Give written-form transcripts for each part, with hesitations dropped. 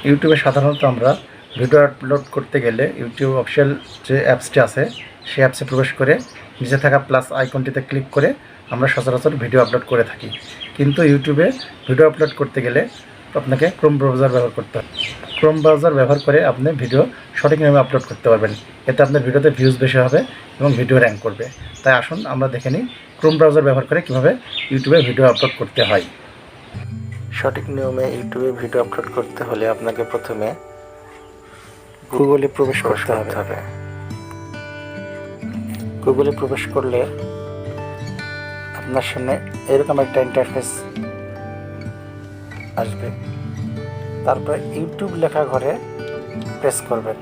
ইউটিউবে সাধারণত আমরা ভিডিও আপলোড করতে গেলে ইউটিউব অফিসিয়াল যে অ্যাপসটি আছে সেই অ্যাপসে প্রবেশ করে নিচে থাকা প্লাস আইকনটিতে ক্লিক করে আমরা সচরাচর ভিডিও আপলোড করে থাকি। কিন্তু ইউটিউবে ভিডিও আপলোড করতে গেলে আপনাকে ক্রোম ব্রাউজার ব্যবহার করতে হবে। ক্রোম ব্রাউজার ব্যবহার করে আপনি ভিডিও সঠিক নিয়মে আপলোড করতে পারবেন। এতে আপনার ভিডিওতে ভিউজ বেশি হবে এবং ভিডিও র্যাঙ্ক করবে। তাই আসুন আমরা দেখে নিই ক্রোম ব্রাউজার ব্যবহার করে কীভাবে ইউটিউবে ভিডিও আপলোড করতে হয়। সঠিক নিয়মে ইউটিউবে ভিডিও আপলোড করতে হলে আপনাকে প্রথমে গুগলে প্রবেশ করতে হবে। গুগলে প্রবেশ করলে আপনার সামনে এরকম একটা ইন্টারফেস আসবে। তারপরে ইউটিউব লেখা ঘরে প্রেস করবেন।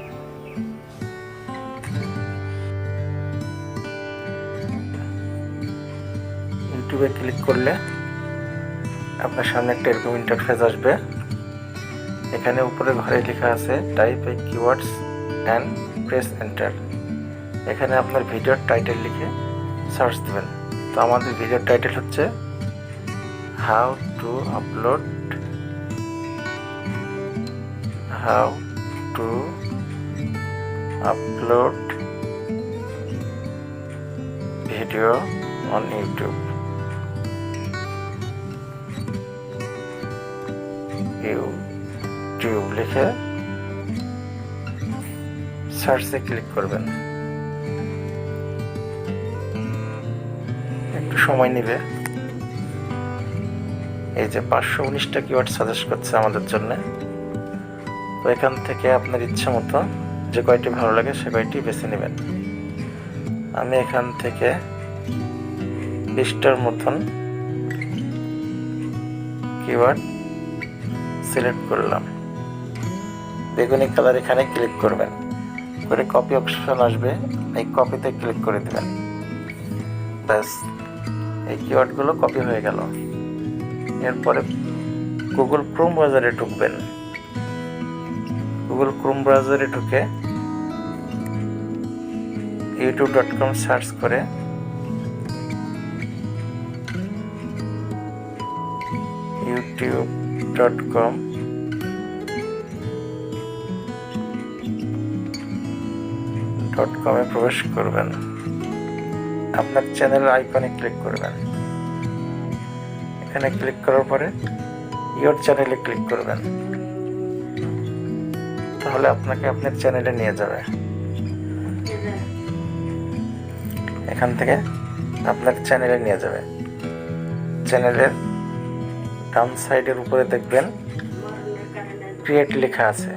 ইউটিউবে ক্লিক করলে আপনার সামনে একটা এরকম ইন্টারফেস আসবে। এখানে উপরে ঘরে লেখা আছে type A keywords and press enter. এখানে আপনার ভিডিওর টাইটেল লিখে সার্চ দেবেন। তো আমাদের ভিডিওর টাইটেল হচ্ছে how to upload video on YouTube. YouTube লিখে সার্চে ক্লিক করবেন। একটু সময় নেবে। এই যে 519টা কিওয়ার্ড সাজেস্ট করছে আমাদের জন্য। তো এখান থেকে আপনার ইচ্ছা মতো যে কয়টি ভালো লাগে সে কয়টি বেছে নেবেন। আমি এখান থেকে 20টার মতন কিওয়ার্ড সিলেক্ট করলাম। বেগুনি কালার এখানে ক্লিক করবেন, করে কপি অপশন আসবে, এই কপিতে ক্লিক করে দেবেন। ব্যাস, এই কিওয়ার্ডগুলো কপি হয়ে গেল। এরপরে গুগল ক্রোম ব্রাউজারে ঢুকবেন। গুগল ক্রোম ব্রাউজারে ঢুকে youtube.com সার্চ করে youtube.com এ প্রবেশ করবেন। আপনার চ্যানেলের আইকনে ক্লিক করবেন। এখানে ক্লিক করার পরে ইওর চ্যানেলে ক্লিক করবেন। তাহলে আপনাকে আপনার চ্যানেলে নিয়ে যাবে। এখান থেকে আপনার চ্যানেলে নিয়ে যাবে। চ্যানেলের ডান সাইডের উপরে দেখবেন ক্রিয়েট লেখা আছে।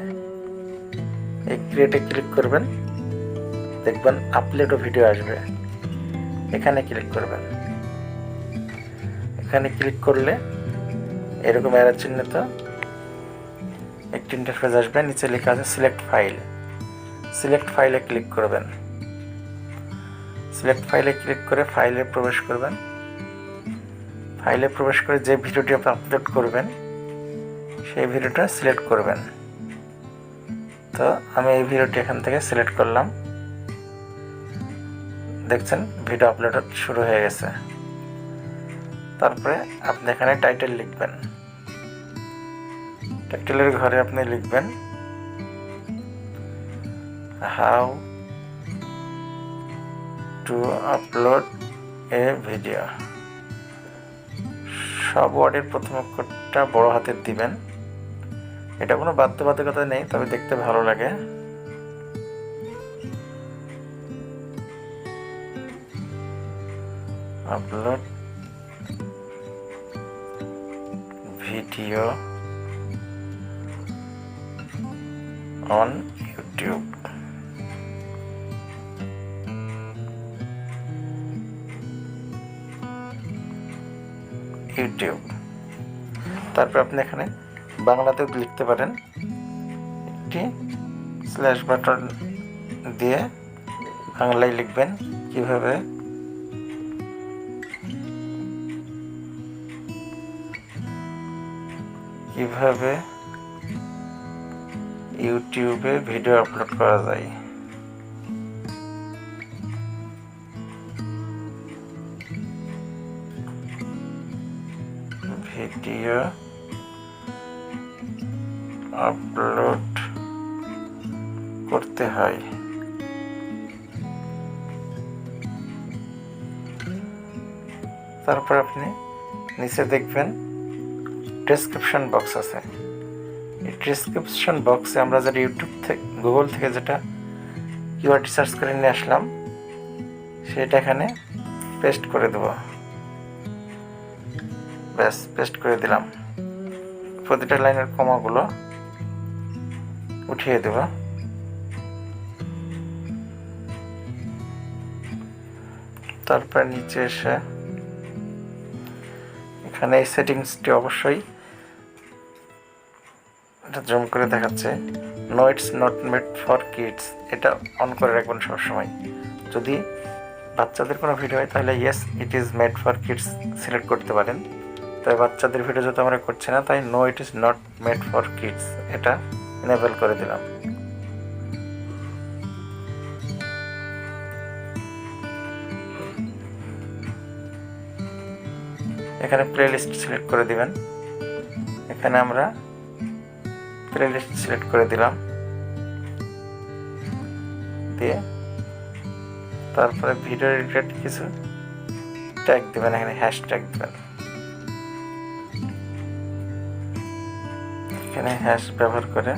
এই ক্রিয়েটে ক্লিক করবেন, দেখবেন আপলোড ভিডিও আসবে। এখানে ক্লিক করবেন। এখানে ক্লিক করলে এরকম অ্যারো চিহ্নিত একটি ইন্টারফেস আসবে। নিচে লেখা আছে সিলেক্ট ফাইল। সিলেক্ট ফাইলে ক্লিক করবেন। সিলেক্ট ফাইলে ক্লিক করে ফাইলে প্রবেশ করবেন। ফাইলে প্রবেশ করে যে ভিডিওটি আপনি আপলোড করবেন সেই ভিডিওটা সিলেক্ট করবেন। তো আমি এই ভিডিওটি এখান থেকে সিলেক্ট করলাম। দেখছেন ভিডিও আপলোড শুরু হয়ে গেছে। তারপরে আপনি এখানে টাইটেল লিখবেন। টাইটেলের ঘরে আপনি লিখবেন how to upload A video. সব ওয়ার্ডের প্রথম অক্ষরটা বড় হাতের দিবেন। এটা কোনো বাধ্যবাধকতা নেই, তবে দেখতে ভালো লাগে। Upload video on YouTube. তারপর আপনি এখানে বাংলাতেও লিখতে পারেন। একটি স্ল্যাশ বাটন দিয়ে বাংলায় লিখবেন কিভাবে ইউটিউবে ভিডিও আপলোড করা যায়। ভিডিও আপলোড করতে হয়। তারপর আপনি নিচে দেখবেন ডেসক্রিপশন বক্স আছে। এই ডেসক্রিপশন বক্সে আমরা যেটা ইউটিউব থেকে গুগল থেকে যেটা কিওয়ার্ড সার্চ করে নিয়ে আসলাম সেটা এখানে পেস্ট করে দেব। ব্যাস, পেস্ট করে দিলাম। প্রতিটা লাইনের কমাগুলো উঠিয়ে দেব। তারপর নিচে এসে এখানে এই সেটিংসটি অবশ্যই এটা জুম করে দেখাচ্ছে, no it's not made for kids, এটা অন করে রাখবেন সবসময়। যদি বাচ্চাদের কোনো ভিডিও হয় তাহলে yes it is made for kids select করতে পারেন। তাই বাচ্চাদের ভিডিও যেহেতু আমরা করছি না, তাই no it is not made for kids এটা এনেবল করে দিলাম। এখানে প্লেলিস্ট সিলেক্ট করে দিবেন। এখানে আমরা প্লেলিস্ট সিলেক্ট করে দিলাম, দিয়ে তারপরে ভিডিও রিলেটেড কিছু ট্যাগ দিবেন। এখানে হ্যাশট্যাগ দিবেন। এখানে হ্যাশ ব্যবহার করে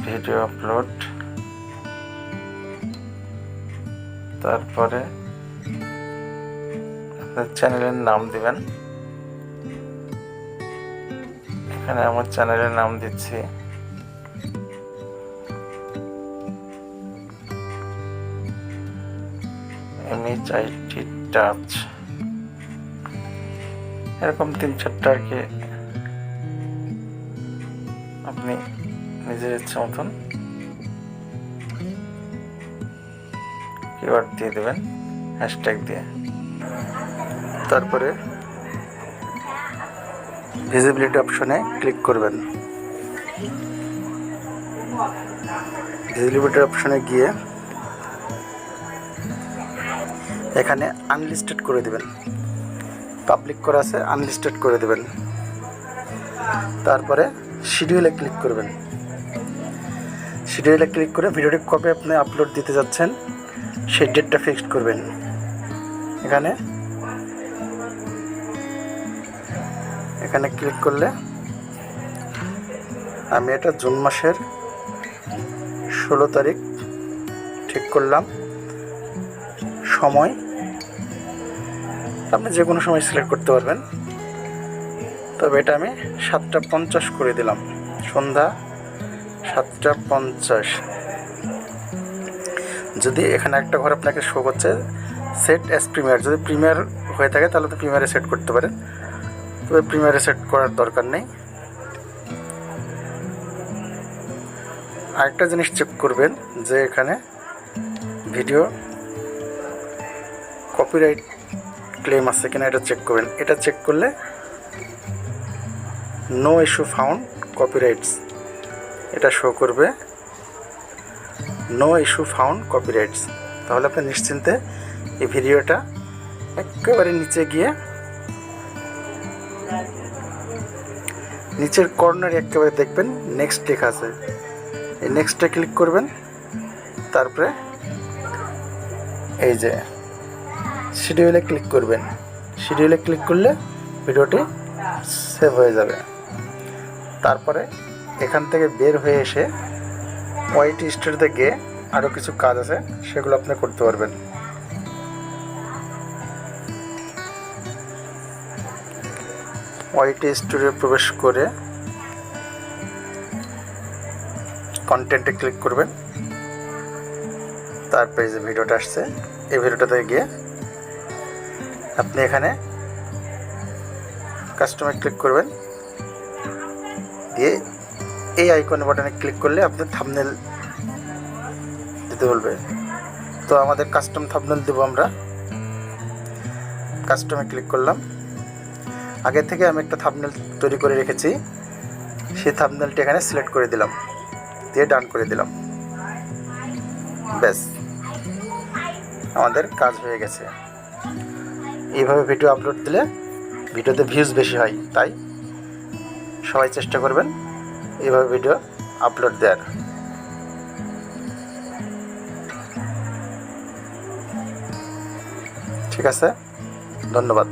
ভিডিও আপলোড, তারপরে আপনার চ্যানেলের নাম দিবেন। এখানে আমার চ্যানেলের নাম দিচ্ছি MHIT টাচ। এরকম 3-4টা আর কি আপনি নিজের ইচ্ছা মতন কিওয়ার্ড দিয়ে দেবেন, হ্যাশট্যাগ দিয়ে। তারপরে ভিজিবিলিটি অপশনে ক্লিক করবেন। ভিজিবিলিটি অপশনে গিয়ে এখানে আনলিস্টেড করে দেবেন। পাবলিক করা আছে, আনলিস্টেড করে দেবেন। তারপরে শিডিউলে ক্লিক করবেন। শিডিউলে ক্লিক করে ভিডিওটি কবে আপনি আপলোড দিতে যাচ্ছেন সেই ডেটটা ফিক্সড করবেন। এখানে ক্লিক করলে আমি এটা জুন মাসের 16 তারিখ ঠিক করলাম। সময় আপনি যে কোনো সময় সিলেক্ট করতে পারবেন, তবে এটা আমি 7:50 করে দিলাম, সন্ধ্যা 7:50। যদি এখানে একটা ঘর আপনাকে শো করছে সেট অ্যাজ প্রিমিয়ার, যদি প্রিমিয়ার হয়ে থাকে তাহলে তো প্রিমিয়ারে সেট করতে পারেন, তবে প্রিমিয়ারে সেট করার দরকার নেই। আরেকটা জিনিস চেক করবেন যে এখানে ভিডিও কপিরাইট ক্লেম আছে কিনা এটা চেক করবেন। এটা চেক করলে নো ইস্যু ফাউন্ড কপিরাইটস এটা শো করবে, নো ইস্যু ফাউন্ড কপিরাইটস। তাহলে আপনি নিশ্চিন্তে এই ভিডিওটা একেবারে নিচে গিয়ে নিচের কর্নারে একেবারে দেখবেন নেক্সট লেখা আছে, এই নেক্সটে ক্লিক করবেন। তারপরে এই যে শিডিউলে ক্লিক করবেন। শিডিউলে ক্লিক করলে ভিডিওটি সেভ হয়ে যাবে। তারপরে এখান থেকে বের হয়ে এসে ওয়াইটি স্টুডিওতে গিয়ে আরও কিছু কাজ আছে সেগুলো আপনি করতে পারবেন। ওয়াইটি স্টুডিও প্রবেশ করে কন্টেন্টে ক্লিক করবেন। তারপরে যে ভিডিওটা আসছে এই ভিডিওটাতে গিয়ে আপনি এখানে কাস্টমে ক্লিক করবেন, দিয়ে এই আইকন বাটনে ক্লিক করলে আপনি থাম্বনেল দিতে বলবে। তো আমাদের কাস্টম থাম্বনেল দেবো আমরা। কাস্টমে ক্লিক করলাম। আগে থেকে আমি একটা থাম্বনেল তৈরি করে রেখেছি, সেই থাম্বনেলটি এখানে সিলেক্ট করে দিলাম, দিয়ে ডান করে দিলাম। ব্যাস, আমাদের কাজ হয়ে গেছে। এইভাবে ভিডিও আপলোড দিলে ভিডিওতে ভিউজ বেশি হয়, তাই সবাই চেষ্টা করবেন এইভাবে ভিডিও আপলোড দেওয়ার। ঠিক আছে, ধন্যবাদ।